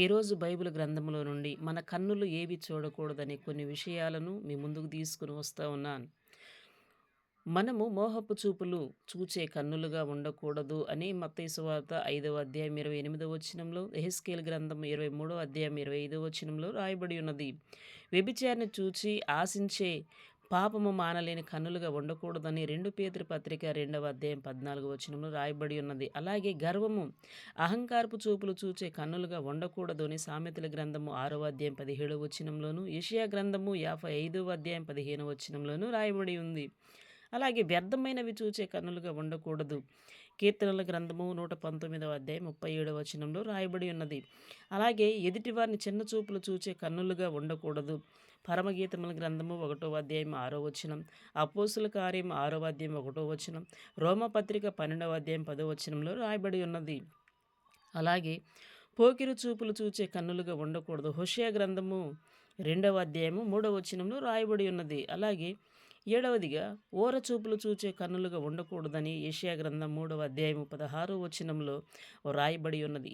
ఈరోజు బైబిల్ గ్రంథంలో నుండి మన కన్నులు ఏవి చూడకూడదనే కొన్ని విషయాలను మీ ముందుకు తీసుకుని వస్తా ఉన్నాను. మనము మోహపు చూపులు చూచే కన్నులుగా ఉండకూడదు అని మత్తయి సువార్త 5వ అధ్యాయం 28వ వచనంలో, యెహెజ్కేలు గ్రంథం 23వ అధ్యాయం 25వ వచనంలో రాయబడి ఉన్నది. వ్యభిచారిని చూచి ఆశించే పాపము మానలేని కన్నులుగా ఉండకూడదని 2 పేతురు పత్రిక 2వ అధ్యాయం 14వ వచనంలో రాయబడి ఉన్నది. అలాగే గర్వము, అహంకారపు చూపులు చూచే కన్నులుగా ఉండకూడదు అని సామెతల గ్రంథము 6వ అధ్యాయం 17వ వచనంలోను, యెషయా గ్రంథము 55వ అధ్యాయం 15వ వచనంలోను రాయబడి ఉంది. అలాగే వ్యర్థమైనవి చూచే కన్నులుగా ఉండకూడదు. కీర్తనల గ్రంథము 119వ అధ్యాయం 37వ వచనంలో రాయబడి ఉన్నది. అలాగే ఎదుటివారిని చిన్న చూపులు చూచే కన్నులుగా ఉండకూడదు. పరమగీతముల గ్రంథము 1వ అధ్యాయం 6వ వచనం, అపోస్తుల కార్యం 6వ అధ్యాయం 1వ వచనం, రోమపత్రిక 12వ అధ్యాయం 10వ వచనంలో రాయబడి ఉన్నది. అలాగే పోకిరి చూపులు చూచే కన్నులుగా ఉండకూడదు. హోషేయ గ్రంథము 2వ అధ్యాయము 3వ వచనంలో రాయబడి ఉన్నది. అలాగే 7వదిగా ఓర చూపులు చూచే కన్నులుగా ఉండకూడదని యెషయా గ్రంథం 3వ అధ్యాయము 16వ వచనంలో రాయబడి ఉన్నది.